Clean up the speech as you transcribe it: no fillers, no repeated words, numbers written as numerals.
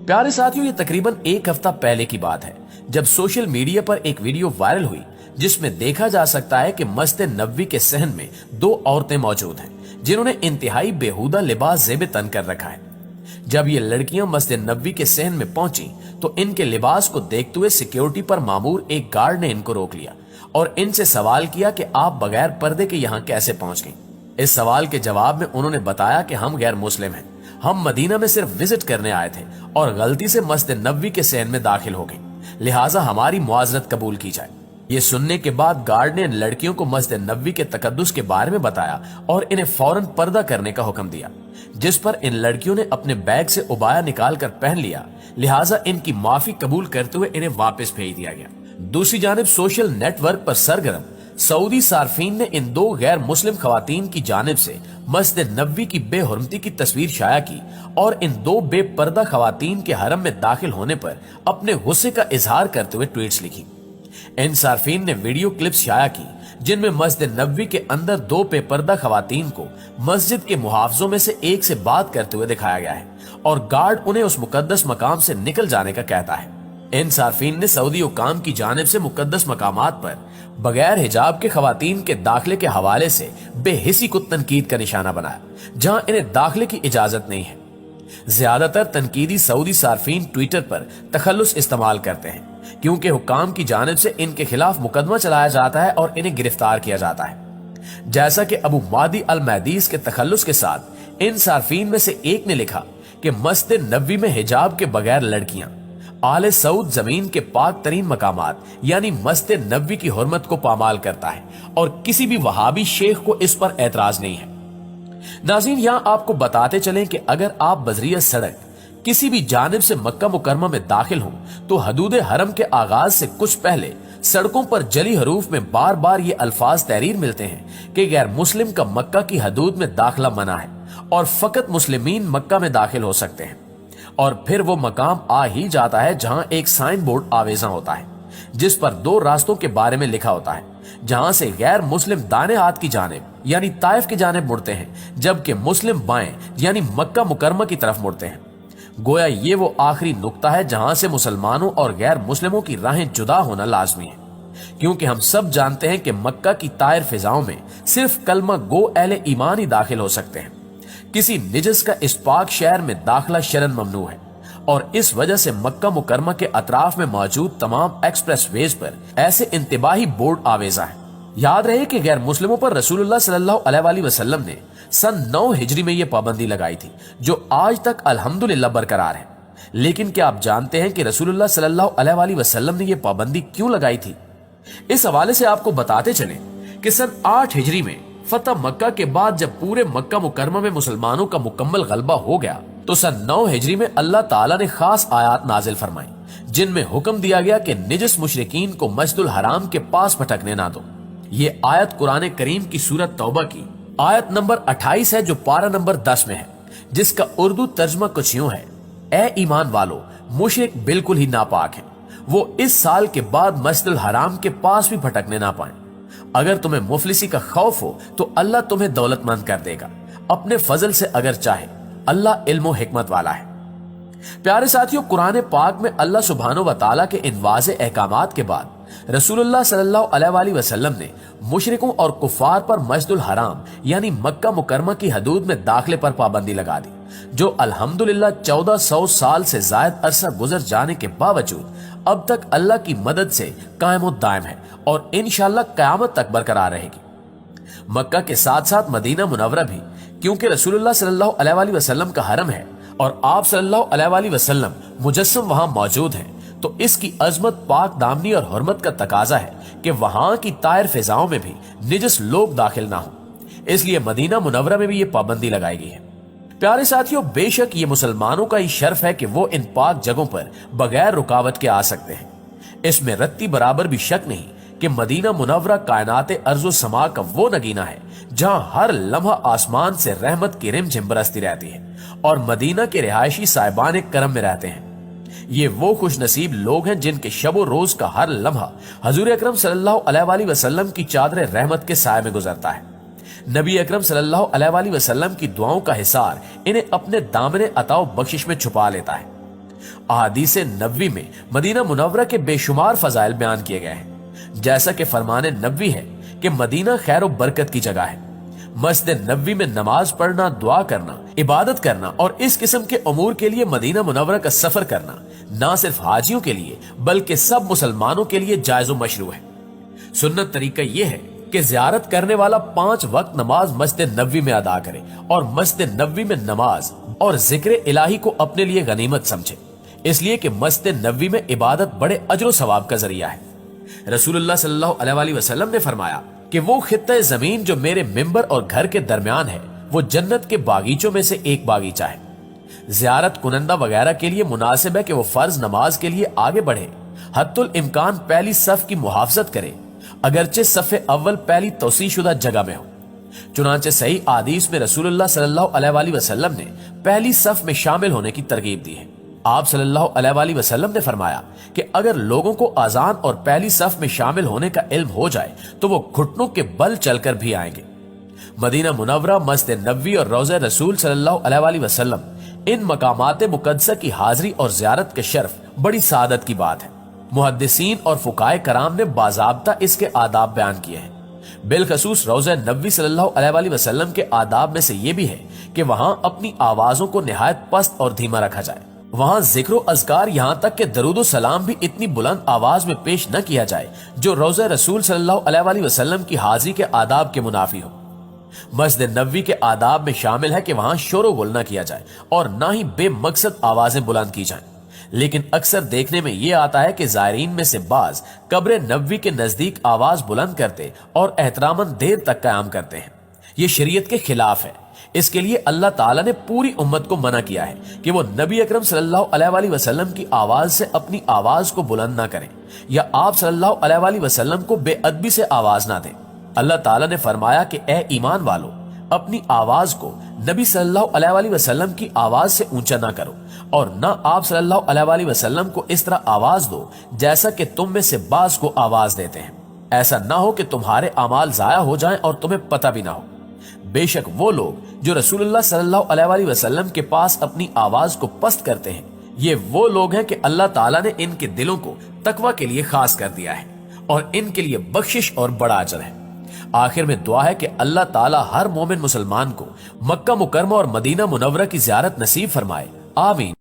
प्यारे साथियों, ये तकरीबन एक हफ्ता पहले की बात है जब सोशल मीडिया पर एक वीडियो वायरल हुई जिसमें देखा जा सकता है कि मस्जिद नबवी के सहन में दो औरतें मौजूद हैं जिन्होंने इंतहाई बेहुदा लिबास ज़ेब तन कर रखा है। जब ये लड़कियां मस्जिद नबवी के सहन में पहुंची तो इनके लिबास को देखते हुए सिक्योरिटी पर मामूर एक गार्ड ने इनको रोक लिया और इनसे सवाल किया कि आप बगैर पर्दे के यहाँ कैसे पहुंच गई। इस सवाल के जवाब में उन्होंने बताया कि हम गैर मुस्लिम हैं, हम मदीना में सिर्फ विजिट करने आए थे और गलती से मस्जिद नबवी के सहन में दाखिल हो गए, लिहाजा हमारी मुआजरत कबूल की जाए। ये सुनने के बाद गार्ड ने इन लड़कियों को मस्जिद नबवी के तकद्दुस के बारे में बताया और इन्हें फौरन पर्दा करने का हुक्म दिया, जिस पर इन लड़कियों ने अपने बैग से उबाया निकाल कर पहन लिया, लिहाजा इनकी माफी कबूल करते हुए इन्हें वापस भेज दिया गया। दूसरी जानिब सोशल नेटवर्क पर सरगर्म सऊदी सार्फिन ने इन दो गैर मुस्लिम खवातीन की जानिब से मस्जिद नबवी की बेहुरमती की तस्वीर शाया की और इन दो बेपर्दा खवातीन के हरम में दाखिल होने पर अपने गुस्से का इजहार करते हुए ट्वीट्स लिखी। इन सार्फिन ने वीडियो क्लिप्स शाया की जिनमें मस्जिद नबवी के अंदर दो बेपर्दा खवातीन को मस्जिद के मुहाफिजों में से एक से बात करते हुए दिखाया गया है और गार्ड उन्हें उस मुकद्दस मकाम से निकल जाने का कहता है। इन सार्फिन ने सऊदी हुकाम की जानिब से मुकद्दस मकामात पर बगैर हिजाब के खवातीन के दाखिले के हवाले से बेहिसी को तनकीद का निशाना बनाया, जहां इन्हें दाखिले की इजाजत नहीं है। ज्यादातर तनकीदी सऊदी सार्फिन ट्विटर पर तखल्लुस इस्तेमाल करते हैं क्योंकि हुकाम की जानिब से इनके खिलाफ मुकदमा चलाया जाता है और इन्हें गिरफ्तार किया जाता है। जैसा कि अबू मादी अल महदीस के तखल्लुस के साथ इन सार्फिन में से एक ने लिखा कि मस्जिद नबवी में हिजाब के बगैर लड़कियां आले सऊद जमीन के पाक तरीन मकामात यानी मस्जिद नबवी की हुर्मत को पामाल करता है और किसी भी वहाबी शेख को इस पर एतराज नहीं है। नाज़रीन, यहाँ आपको बताते चलें कि अगर आप बजरिया सड़क किसी भी जानिब से मक्का मुकरमा में दाखिल हों तो हदूद हरम के आगाज से कुछ पहले सड़कों पर जली हरूफ में बार बार ये अल्फाज तहरीर मिलते हैं कि गैर मुस्लिम का मक्का की हदूद में दाखिला मना है और फकत मुस्लिमीन मक्का में दाखिल हो सकते हैं। और फिर वो मकाम आ ही जाता है जहां एक साइन बोर्ड आवेजा होता है जिस पर दो रास्तों के बारे में लिखा होता है, जहां से गैर मुस्लिम दाने हाथ की जानिब यानी ताइफ की जानिब मुड़ते हैं जबकि मुस्लिम बाएं यानी मक्का मुकरमा की तरफ मुड़ते हैं। गोया ये वो आखिरी नुक्ता है जहां से मुसलमानों और गैर मुस्लिमों की राहें जुदा होना लाजमी है, क्योंकि हम सब जानते हैं कि मक्का की तायर फिजाओं में सिर्फ कलमा गो अहले ईमान ही दाखिल हो सकते हैं। किसी निजस का इस पाक शहर में दाखिला शरन ममनू है और इस वजह से मक्का मुकरमा के अतराफ में मौजूद तमाम एक्सप्रेस वेज पर ऐसे इंतबाही बोर्ड आवेजा है। याद रहे कि गैर मुस्लिमों पर रसूलुल्लाह सल्लल्लाहु अलैहि वसल्लम ने सन 9 हिजरी में यह पाबंदी लगाई थी जो आज तक अल्हम्दुलिल्लाह बरकरार है। लेकिन क्या आप जानते हैं कि रसूलुल्लाह सल्लल्लाहु अलैहि वसल्लम ने यह पाबंदी क्यों लगाई थी? इस हवाले से आपको बताते चलें कि सन 8 हिजरी में फतह मक्का के बाद जब पूरे मक्का मुकरमा में मुसलमानों का मुकम्मल गलबा हो गया तो सन 9 हिजरी में अल्लाह ताला ने खास आयात नाजिल फरमाई जिनमें हुक्म दिया गया कि निजस मुशरिकीन को मस्जिदुल हराम के पास भटकने ना दो। ये आयत कुरान करीम की सूरत तौबा की आयत नंबर 28 है जो पारा नंबर 10 में है, जिसका उर्दू तर्जमा कुछ यूं है, ए ईमान वालो, मुशरिक बिल्कुल ही नापाक है, वो इस साल के बाद मस्जिदुल हराम के पास भी भटकने ना पाए। अगर तुम्हें मुफलिसी का खौफ हो तो अल्लाह तुम्हें दौलतमंद कर देगा अपने फजल से अगर चाहे, अल्लाह इल्म हिकमत वाला है। प्यारे साथियों, कुरान पाक में अल्लाह सुब्हानो व तआला के इन वाज़े अहकामात के बाद रसूलुल्लाह सल्लल्लाहु अलैहि वसल्लम ने मुशरिकों और कुफार पर मस्जिदुल हराम यानी मक्का मुकरमा की हदूद में दाखिले पर पाबंदी लगा दी, जो अल्हम्दुलिल्लाह 1400 साल से जायद अरसा गुजर जाने के बावजूद अब तक अल्लाह की मदद से कायम दायम है और इंशाअल्लाह क़यामत तक बरकरार रहेगी। मक्का के साथ साथ मदीना मुनव्वरा भी, क्योंकि रसूलुल्लाह सल्लल्लाहु अलैहि वसल्लम का हरम है और आप सल्लल्लाहु अलैहि वसल्लम मुजस्सम वहां मौजूद हैं, तो इसकी अजमत, पाक दामनी और हुर्मत का तकाजा है कि वहां की तायर फिजाओं में भी निजस लोग दाखिल ना हो, इसलिए मदीना मुनव्वरा में भी ये पाबंदी लगाई गई है। प्यारे साथियों, बेशक ये मुसलमानों का ही शर्फ है कि वो इन पाक जगहों पर बगैर रुकावट के आ सकते हैं। इसमें रत्ती बराबर भी शक नहीं कि मदीना मुनव्वरा कायनात अर्ज़ो समा का वो नगीना है जहां हर लम्हा आसमान से रहमत की रिमझिम बरसती रहती है और मदीना के रिहायशी साहिबान करम में रहते हैं। ये वो खुश नसीब लोग हैं जिनके शबो रोज का हर लम्हा हजूर अकरम सल्लल्लाहु अलैहि वसल्लम की चादर रहमत के साए में गुजरता है। नबी अकरम सल्लल्लाहु अलैहि वसल्लम की दुआओं का हिसार इन्हें अपने दामने अताओ बख्शिश में छुपा लेता है। अहादीस नबवी में मदीना मुनव्वरा के बेशुमार फजाइल बयान किए गए हैं, जैसा कि फरमान नबवी है कि मदीना खैर और बरकत की जगह है। मस्जिद नबवी में नमाज पढ़ना, दुआ करना, इबादत करना और इस किस्म के अमूर के लिए मदीना मुनव्वरा का सफर करना ना सिर्फ हाजियों के लिए बल्कि सब मुसलमानों के लिए जायज़ व मशरू है। सुन्नत तरीका यह है कि ज़ियारत करने वाला 5 वक्त नमाज मस्जिद नबवी में अदा करे और मस्जिद नबवी में नमाज और जिक्र इलाही को अपने लिए गनीमत समझे, इसलिए कि मस्जिद नबवी में इबादत बड़े अजर सवाब का जरिया है। रसूलुल्लाह सल्लल्लाहु अलैहि वसल्लम ने फरमाया कि वो खित्ता जमीन जो मेरे मिंबर और घर के दरमियान है वो जन्नत के बागीचों में से एक बागीचा है। ज़ियारत कुनंदा वगैरह के लिए मुनासिब है कि वो फर्ज नमाज के लिए आगे बढ़े, हद्दुल इम्कान पहली सफ की मुहाफजत करे, अगरचे सफ़े अव्वल पहली तौसी शुदा जगह में हो। चुनांचे सही आदीस में रसूलुल्लाह सल्लल्लाहु अलैहि वसल्लम ने पहली सफ में शामिल होने की तरगीब दी है। आप सल्लल्लाहु अलैहि वसल्लम ने फरमाया कि अगर लोगों को अजान और पहली सफ में शामिल होने का इल्म हो जाए तो वो घुटनों के बल चलकर भी आएंगे। मदीना मुनव्वरा, मस्जिद नबवी और रोज़े रसूल सल्लल्लाहु अलैहि वसल्लम, इन मकामात मुकद्दसा की हाजिरी और ज़ियारत के शर्फ बड़ी सादत की बात है। मुहद्दिसीन और फुकाए कराम ने बाज़ाब्ता इसके आदाब बयान किए हैं। बिलखसूस रोज़े नबवी सल्लल्लाहु अलैहि वसल्लम के आदाब में से ये भी है कि वहां अपनी आवाजों को निहायत पस्त और धीमा रखा जाए। वहां जिक्र अज़कार यहाँ तक कि दरूद सलाम भी इतनी बुलंद आवाज में पेश न किया जाए जो रोज़े रसूल सल्लल्लाहु अलैहि वसल्लम की हाजिरी के आदाब के मुनाफी हो। मस्जिद नबवी के आदाब में शामिल है कि वहां शोर गुल न किया जाए और ना ही बेमकसद आवाजें बुलंद की जाएं। लेकिन अक्सर देखने में यह आता है कि ज़ायरीन में से बाज कब्र नबवी के नजदीक आवाज बुलंद करते और एहतरामन देर तक कयाम करते हैं। ये शरीयत के खिलाफ है। इसके लिए अल्लाह ताला ने पूरी उम्मत को मना किया है कि वो नबी अकरम सल्लल्लाहु अलैहि वसल्लम की आवाज से अपनी आवाज को बुलंद ना करें या आप सल्लल्लाहु अलैहि वसल्लम को बेअदबी से आवाज ना दें। अल्लाह ताला ने फरमाया कि ए ईमान वालों, अपनी आवाज को नबी सल्लल्लाहु अलैहि वसल्लम की आवाज से ऊंचा ना करो और ना आप सल्लल्लाहु अलैहि वसल्लम को इस तरह आवाज दो जैसा कि तुम में से बाज को आवाज देते हैं। ऐसा ना हो कि तुम्हारे अमाल जाया हो जाएं और तुम्हें पता भी ना हो। बेशक वो लोग जो रसूलुल्लाह सल्लल्लाहु अलैहि वसल्लम के पास अपनी आवाज को पस्त करते हैं, ये वो लोग हैं कि अल्लाह ताला ने इनके दिलों को तकवा के लिए खास कर दिया है और इनके लिए बख्शिश और बड़ा अजर है। आखिर में दुआ है कि अल्लाह ताला हर मोमिन मुसलमान को मक्का मुकरमा और मदीना मुनव्वरा की ज़ियारत नसीब फरमाए। आमीन।